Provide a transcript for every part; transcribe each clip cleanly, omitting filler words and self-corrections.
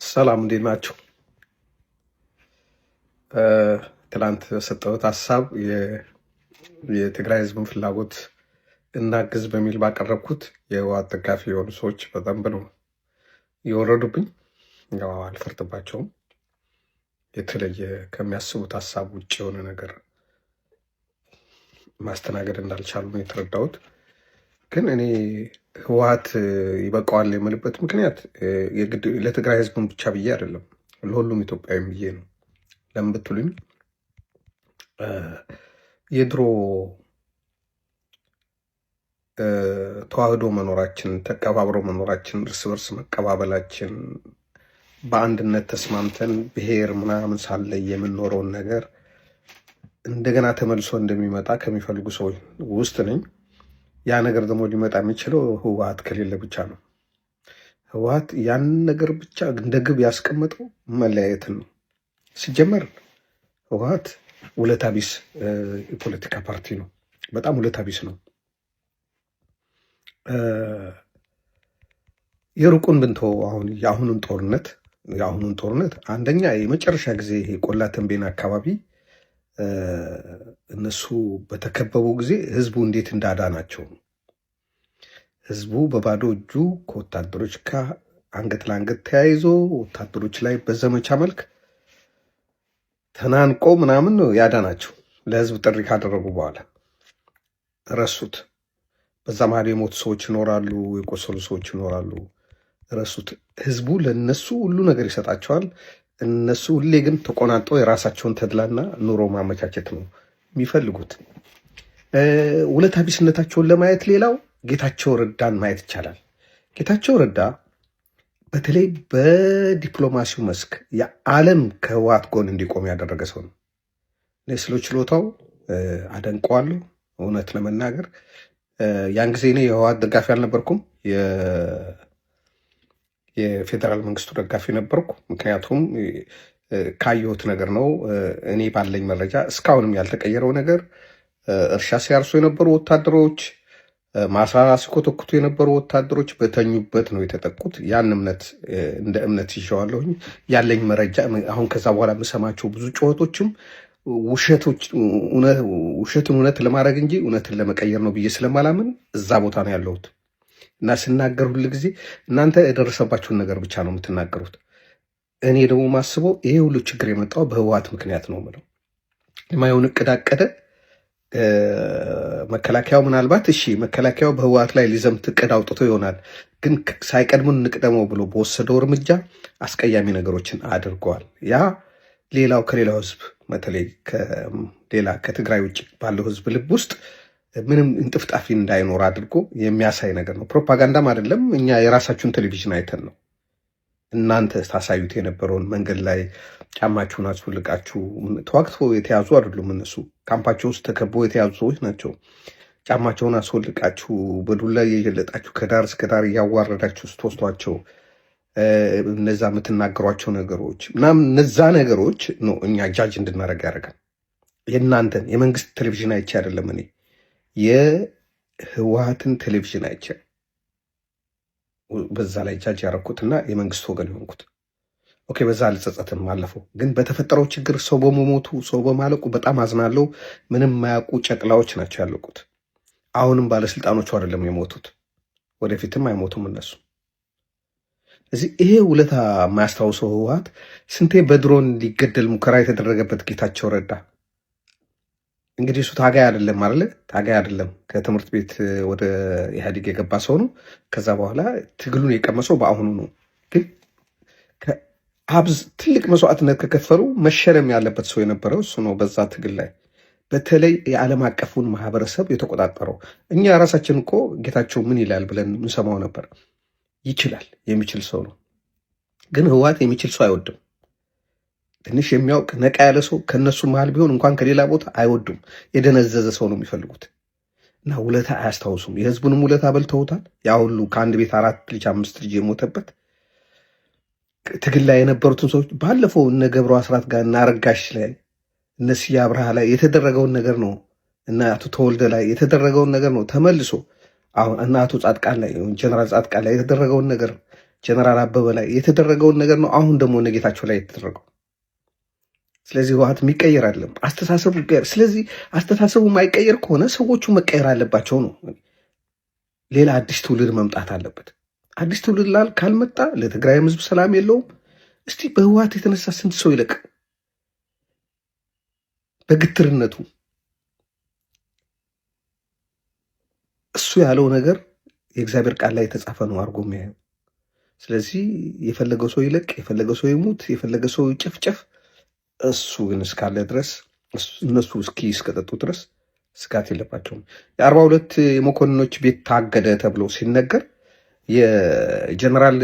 ሰላም እንዴት ናችሁ? ትላንት የሰጠሁት ሀሳብ የትግራይ ህዝብን ፍላጎት እናግዝ በሚል ባቀረብኩት የህወሓት ደጋፊ የሆኑ ሰዎች በጣም ነው የወረዱብኝ። ያው አልፈርድባቸውም። የተለየ ከሚያስቡት ሀሳብ ውጭ የሆነ ነገር ማስተናገድ እንዳልቻሉ ነው የተረዳሁት። ግን እኔ ህወሓት ይበቃዋል የምልበት ምክንያት የግድ ለትግራይ ህዝብን ብቻ ብዬ አይደለም፣ ለሁሉም ኢትዮጵያዊ ብዬ ነው። ለምን ብትሉኝ የድሮ ተዋህዶ መኖራችን፣ ተቀባብሮ መኖራችን፣ እርስ በርስ መቀባበላችን፣ በአንድነት ተስማምተን ብሔር ምናምን ሳለ የምንኖረውን ነገር እንደገና ተመልሶ እንደሚመጣ ከሚፈልጉ ሰዎች ውስጥ ነኝ። ያ ነገር ደግሞ ሊመጣ የሚችለው ህወሓት ከሌለ ብቻ ነው። ህወሓት ያን ነገር ብቻ እንደ ግብ ያስቀመጠው መለያየትን ነው። ሲጀመር ህወሓት ውለታ ቢስ የፖለቲካ ፓርቲ ነው። በጣም ውለታ ቢስ ነው። የሩቁን ብንተው አሁን የአሁኑን ጦርነት አንደኛ የመጨረሻ ጊዜ ይሄ ቆላ ተንቤን አካባቢ እነሱ በተከበቡ ጊዜ ህዝቡ እንዴት እንዳዳናቸው ነው። ህዝቡ በባዶ እጁ ከወታደሮች ጋር አንገት ለአንገት ተያይዞ ወታደሮች ላይ በዘመቻ መልክ ተናንቆ ምናምን ነው ያዳናቸው። ለህዝብ ጥሪ ካደረጉ በኋላ ረሱት። በዛ መሀል የሞቱ ሰዎች ይኖራሉ፣ የቆሰሉ ሰዎች ይኖራሉ። ረሱት። ህዝቡ ለነሱ ሁሉ ነገር ይሰጣቸዋል። እነሱ ሁሌ ግን ተቆናጦ የራሳቸውን ተድላና ኑሮ ማመቻቸት ነው የሚፈልጉት። ውለታ ቢስነታቸውን ለማየት ሌላው ጌታቸው ረዳን ማየት ይቻላል። ጌታቸው ረዳ በተለይ በዲፕሎማሲው መስክ የዓለም ከህወሓት ጎን እንዲቆም ያደረገ ሰው ነው። ስለ ችሎታው አደንቀዋለሁ። እውነት ለመናገር ያን ጊዜ እኔ የህወሓት ደጋፊ አልነበርኩም፣ የፌዴራል መንግስቱ ደጋፊ ነበርኩ። ምክንያቱም ካየሁት ነገር ነው። እኔ ባለኝ መረጃ እስካሁንም ያልተቀየረው ነገር እርሻ ሲያርሱ የነበሩ ወታደሮች፣ ማሳ ሲኮተኩቱ የነበሩ ወታደሮች በተኙበት ነው የተጠቁት። ያን እምነት እንደ እምነት ይዤዋለሁኝ። ያለኝ መረጃ አሁን ከዛ በኋላ የምሰማቸው ብዙ ጩኸቶችም ውሸትን እውነት ለማድረግ እንጂ እውነትን ለመቀየር ነው ብዬ ስለማላምን እዛ ቦታ ነው ያለሁት እና ስናገር ሁል ጊዜ እናንተ የደረሰባችሁን ነገር ብቻ ነው የምትናገሩት። እኔ ደግሞ ማስበው ይሄ ሁሉ ችግር የመጣው በህወሓት ምክንያት ነው ምለው። የማየውን እቅድ አቀደ። መከላከያው ምናልባት መከላከያው በህወሓት ላይ ሊዘምት እቅድ አውጥቶ ይሆናል። ግን ሳይቀድሙን እንቅደመው ብሎ በወሰደው እርምጃ አስቀያሚ ነገሮችን አድርገዋል። ያ ሌላው ከሌላው ህዝብ በተለይ ከትግራይ ውጭ ባለው ህዝብ ልብ ውስጥ ምንም እንጥፍጣፊ እንዳይኖር አድርጎ የሚያሳይ ነገር ነው። ፕሮፓጋንዳም አይደለም። እኛ የራሳችሁን ቴሌቪዥን አይተን ነው እናንተ ታሳዩት የነበረውን። መንገድ ላይ ጫማችሁን አስወልቃችሁ ተዋግቶ የተያዙ አይደሉም። እነሱ ካምፓቸው ውስጥ ተከበው የተያዙ ሰዎች ናቸው። ጫማቸውን አስወልቃችሁ በዱላ እየገለጣችሁ ከዳር እስከ ዳር እያዋረዳችሁ ስትወስዷቸው እነዛ የምትናገሯቸው ነገሮች ምናምን እነዛ ነገሮች ነው እኛ ጃጅ እንድናደርግ ያደርጋል። የእናንተን የመንግስት ቴሌቪዥን አይቼ አይደለም እኔ የህወሓትን ቴሌቪዥን አይቼ በዛ ላይ ጃጅ ያደረኩትና የመንግስት ወገን የሆንኩት። ኦኬ፣ በዛ አልጸጸትም። አለፈው። ግን በተፈጠረው ችግር ሰው በመሞቱ ሰው በማለቁ በጣም አዝናለሁ። ምንም የማያውቁ ጨቅላዎች ናቸው ያለቁት። አሁንም ባለስልጣኖቹ አይደለም የሞቱት፣ ወደፊትም አይሞቱም እነሱ። እዚህ ይሄ ውለታ የማያስታውሰው ህወሓት ስንቴ በድሮን ሊገደል ሙከራ የተደረገበት ጌታቸው ረዳ እንግዲህ እሱ ታጋይ አይደለም አይደለ? ታጋይ አይደለም። ከትምህርት ቤት ወደ ኢህአዴግ የገባ ሰው ነው። ከዛ በኋላ ትግሉን የቀመሰው በአሁኑ ነው። ግን ትልቅ መስዋዕትነት ከከፈሉ መሸለም ያለበት ሰው የነበረው እሱ ነው። በዛ ትግል ላይ በተለይ የዓለም አቀፉን ማህበረሰብ የተቆጣጠረው። እኛ ራሳችን እኮ ጌታቸው ምን ይላል ብለን የምንሰማው ነበር። ይችላል፣ የሚችል ሰው ነው። ግን ህወሓት የሚችል ሰው አይወድም። ትንሽ የሚያውቅ ነቃ ያለ ሰው ከነሱ መሃል ቢሆን እንኳን ከሌላ ቦታ አይወዱም። የደነዘዘ ሰው ነው የሚፈልጉት እና ውለታ አያስታውሱም። የህዝቡንም ውለታ በልተውታል። ያ ሁሉ ከአንድ ቤት 4 ልጅ 5 ልጅ የሞተበት ትግል ላይ የነበሩትን ሰዎች ባለፈው እነ ገብሩ አስራት ጋር እና አረጋሽ ላይ እነ ስዬ አብርሃ ላይ የተደረገውን ነገር ነው እና አቶ ተወልደ ላይ የተደረገውን ነገር ነው ተመልሶ አሁን እና አቶ ጻድቃን ላይ ጀነራል ጻድቃን ላይ የተደረገውን ነገር ጀነራል አበበ ላይ የተደረገውን ነገር ነው አሁን ደግሞ ነጌታቸው ላይ የተደረገው። ስለዚህ ህወሓት የሚቀየር አይደለም፣ አስተሳሰቡ ይቀየር። ስለዚህ አስተሳሰቡ የማይቀየር ከሆነ ሰዎቹ መቀየር አለባቸው ነው። ሌላ አዲስ ትውልድ መምጣት አለበት። አዲስ ትውልድ ካልመጣ ለትግራይም ህዝብ ሰላም የለውም። እስቲ በህወሓት የተነሳ ስንት ሰው ይለቅ በግትርነቱ። እሱ ያለው ነገር የእግዚአብሔር ቃል ላይ የተጻፈ ነው አድርጎ የሚያየው። ስለዚህ የፈለገው ሰው ይለቅ፣ የፈለገው ሰው ይሙት፣ የፈለገ ሰው ይጨፍጨፍ፣ እሱ ግን እስካለ ድረስ እነሱ እስከጠጡ ድረስ ስጋት የለባቸውም። የ42 የመኮንኖች ቤት ታገደ ተብሎ ሲነገር የጀነራል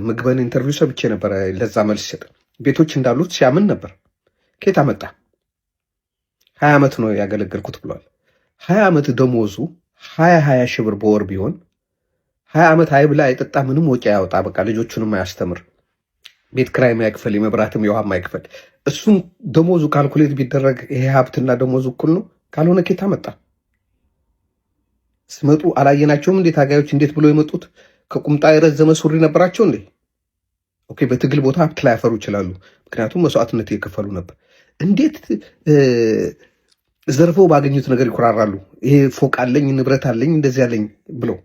ምግበን ኢንተርቪው ሰብቼ ነበረ። ለዛ መልስ ሲሰጥ ቤቶች እንዳሉት ሲያምን ነበር። ከየት አመጣ? 20 ዓመት ነው ያገለገልኩት ብሏል። 20 ዓመት ደሞዙ 20 ሺህ ብር በወር ቢሆን 20 ዓመት አይብላ አይጠጣ ምንም ወጪ ያወጣ፣ በቃ ልጆቹንም አያስተምር፣ ቤት ክራይ ማይክፈል፣ የመብራትም የውሃ ማይክፈል፣ እሱም ደሞዙ ካልኩሌት ቢደረግ ይሄ ሀብትና ደሞዙ እኩል ነው? ካልሆነ ኬታ መጣ? ስመጡ አላየናቸውም እንዴ? ታጋዮች እንዴት ብሎ የመጡት ከቁምጣ የረዘመ ሱሪ ነበራቸው እንዴ? ኦኬ፣ በትግል ቦታ ሀብት ላይ ያፈሩ ይችላሉ፣ ምክንያቱም መስዋዕትነት እየከፈሉ ነበር። እንዴት ዘርፈው ባገኙት ነገር ይኮራራሉ? ይሄ ፎቅ አለኝ ንብረት አለኝ እንደዚህ አለኝ ብለው።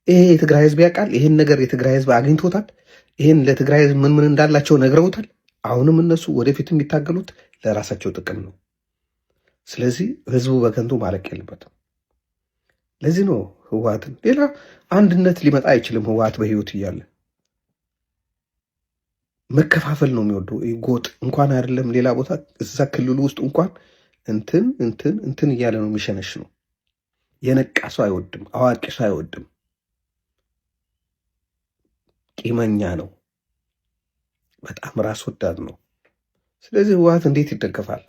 ይሄ የትግራይ ህዝብ ያውቃል። ይሄን ነገር የትግራይ ህዝብ አግኝቶታል። ይሄን ለትግራይ ህዝብ ምን እንዳላቸው ነግረውታል። አሁንም እነሱ ወደፊት የሚታገሉት ለራሳቸው ጥቅም ነው። ስለዚህ ህዝቡ በከንቱ ማለቅ የለበትም። ለዚህ ነው ህወሓትን ሌላ አንድነት ሊመጣ አይችልም። ህወሓት በህይወት እያለ መከፋፈል ነው የሚወደው። ጎጥ እንኳን አይደለም ሌላ ቦታ እዛ ክልሉ ውስጥ እንኳን እንትን እያለ ነው የሚሸነሽ ነው። የነቃ ሰው አይወድም፣ አዋቂ ሰው አይወድም። ቂመኛ ነው፣ በጣም ራስ ወዳድ ነው። ስለዚህ ህወሓት እንዴት ይደገፋል?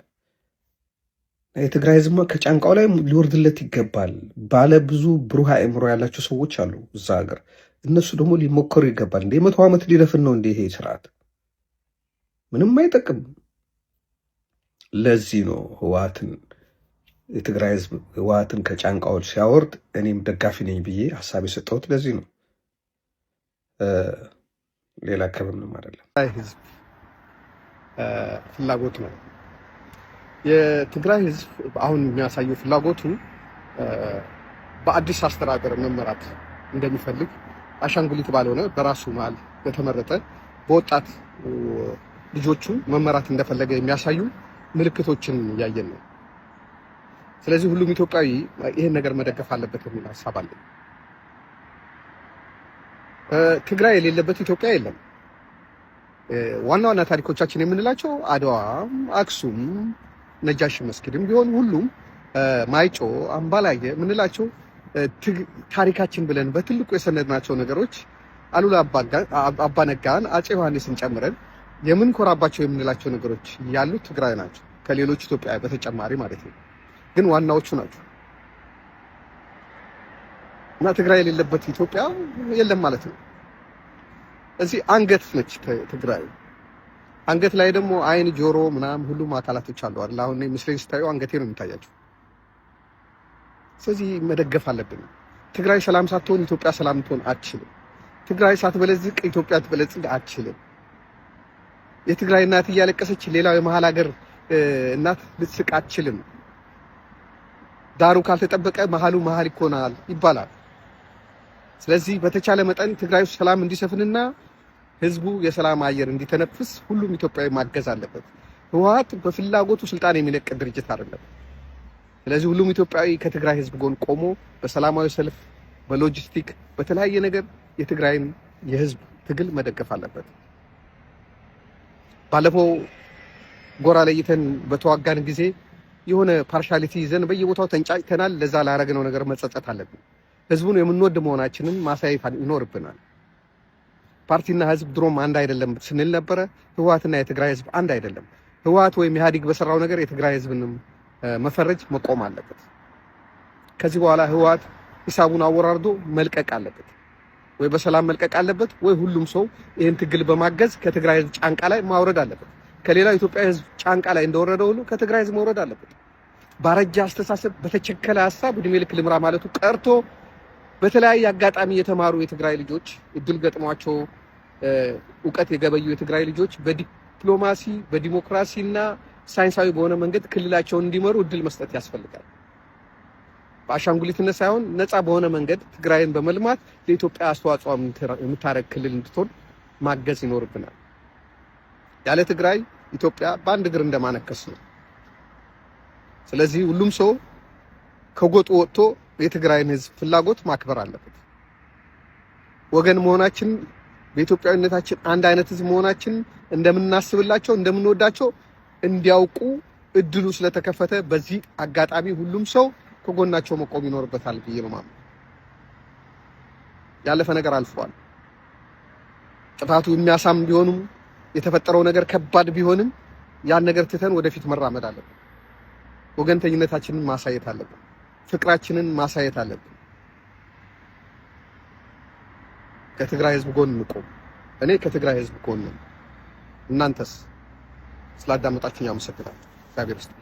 የትግራይ ህዝብ ከጫንቃው ላይ ሊወርድለት ይገባል። ባለ ብዙ ብሩህ አእምሮ ያላቸው ሰዎች አሉ እዛ ሀገር። እነሱ ደግሞ ሊሞከሩ ይገባል። እንደ 100 ዓመት ሊደፍን ነው እንደ ይሄ ስርዓት ምንም አይጠቅም። ለዚህ ነው የትግራይ ህዝብ ህወሓትን ከጫንቃዎች ሲያወርድ እኔም ደጋፊ ነኝ ብዬ ሀሳብ የሰጠሁት ለዚህ ነው። ሌላ ከብንም አይደለም። ህዝብ ፍላጎት ነው። የትግራይ ህዝብ አሁን የሚያሳየው ፍላጎቱ በአዲስ አስተዳደር መመራት እንደሚፈልግ አሻንጉሊት ባልሆነ በራሱ መሃል በተመረጠ በወጣት ልጆቹ መመራት እንደፈለገ የሚያሳዩ ምልክቶችን እያየን ነው። ስለዚህ ሁሉም ኢትዮጵያዊ ይሄን ነገር መደገፍ አለበት የሚል ሀሳብ አለ። ትግራይ የሌለበት ኢትዮጵያ የለም። ዋና ዋና ታሪኮቻችን የምንላቸው አድዋ፣ አክሱም፣ ነጃሽ መስጊድም ቢሆን ሁሉም ማይጮ፣ አምባላየ የምንላቸው ታሪካችን ብለን በትልቁ የሰነድናቸው ነገሮች አሉላ አባነጋን፣ አፄ ዮሐንስን ጨምረን የምንኮራባቸው የምንላቸው ነገሮች ያሉት ትግራይ ናቸው። ከሌሎች ኢትዮጵያ በተጨማሪ ማለት ነው። ግን ዋናዎቹ ናቸው እና ትግራይ የሌለበት ኢትዮጵያ የለም ማለት ነው። እዚህ አንገት ነች ትግራይ። አንገት ላይ ደግሞ አይን፣ ጆሮ ምናምን ሁሉም አካላቶች አሉ አይደል? አሁን ምስሌን ስታዩ አንገቴ ነው የሚታያቸው። ስለዚህ መደገፍ አለብን። ትግራይ ሰላም ሳትሆን ኢትዮጵያ ሰላም ልትሆን አትችልም። ትግራይ ሳትበለጽግ ኢትዮጵያ ትበለጽግ አትችልም። የትግራይ እናት እያለቀሰች ሌላው የመሃል ሀገር እናት ልትስቅ አትችልም። ዳሩ ካልተጠበቀ መሃሉ መሃል ይኮናል ይባላል። ስለዚህ በተቻለ መጠን ትግራይ ውስጥ ሰላም እንዲሰፍንና ህዝቡ የሰላም አየር እንዲተነፍስ ሁሉም ኢትዮጵያዊ ማገዝ አለበት። ህወሓት በፍላጎቱ ስልጣን የሚለቅ ድርጅት አይደለም። ስለዚህ ሁሉም ኢትዮጵያዊ ከትግራይ ህዝብ ጎን ቆሞ በሰላማዊ ሰልፍ፣ በሎጂስቲክ፣ በተለያየ ነገር የትግራይን የህዝብ ትግል መደገፍ አለበት። ባለፈው ጎራ ለይተን በተዋጋን ጊዜ የሆነ ፓርሻሊቲ ይዘን በየቦታው ተንጫጭተናል። ለዛ ላረግነው ነገር መጸጸት አለብን። ህዝቡን የምንወድ መሆናችንን ማሳየት ይኖርብናል። ፓርቲና ህዝብ ድሮም አንድ አይደለም ስንል ነበረ። ህወሓትና የትግራይ ህዝብ አንድ አይደለም። ህወሓት ወይም ኢህአዴግ በሰራው ነገር የትግራይ ህዝብንም መፈረጅ መቆም አለበት። ከዚህ በኋላ ህወሓት ሂሳቡን አወራርዶ መልቀቅ አለበት። ወይ በሰላም መልቀቅ አለበት፣ ወይ ሁሉም ሰው ይህን ትግል በማገዝ ከትግራይ ህዝብ ጫንቃ ላይ ማውረድ አለበት። ከሌላው ኢትዮጵያ ህዝብ ጫንቃ ላይ እንደወረደ ሁሉ ከትግራይ ህዝብ መውረድ አለበት። ባረጃ አስተሳሰብ፣ በተቸከለ ሀሳብ እድሜ ልክ ልምራ ማለቱ ቀርቶ በተለያየ አጋጣሚ የተማሩ የትግራይ ልጆች እድል ገጥሟቸው እውቀት የገበዩ የትግራይ ልጆች በዲፕሎማሲ በዲሞክራሲና ሳይንሳዊ በሆነ መንገድ ክልላቸውን እንዲመሩ እድል መስጠት ያስፈልጋል። በአሻንጉሊትነት ሳይሆን ነፃ በሆነ መንገድ ትግራይን በመልማት ለኢትዮጵያ አስተዋጽኦ የምታረግ ክልል እንድትሆን ማገዝ ይኖርብናል። ያለ ትግራይ ኢትዮጵያ በአንድ እግር እንደማነከስ ነው። ስለዚህ ሁሉም ሰው ከጎጡ ወጥቶ የትግራይን ህዝብ ፍላጎት ማክበር አለበት። ወገን መሆናችን በኢትዮጵያዊነታችን አንድ አይነት ህዝብ መሆናችን እንደምናስብላቸው እንደምንወዳቸው እንዲያውቁ እድሉ ስለተከፈተ በዚህ አጋጣሚ ሁሉም ሰው ከጎናቸው መቆም ይኖርበታል ብዬ ነው ማለት። ያለፈ ነገር አልፏል። ጥፋቱ የሚያሳም ቢሆንም የተፈጠረው ነገር ከባድ ቢሆንም ያን ነገር ትተን ወደፊት መራመድ አለብን። ወገንተኝነታችንን ማሳየት አለብን። ፍቅራችንን ማሳየት አለብን። ከትግራይ ህዝብ ጎን እንቆም። እኔ ከትግራይ ህዝብ ጎን ነኝ። እናንተስ? ስላዳመጣችሁኝ አመሰግናለሁ። እግዚአብሔር ይስጥ።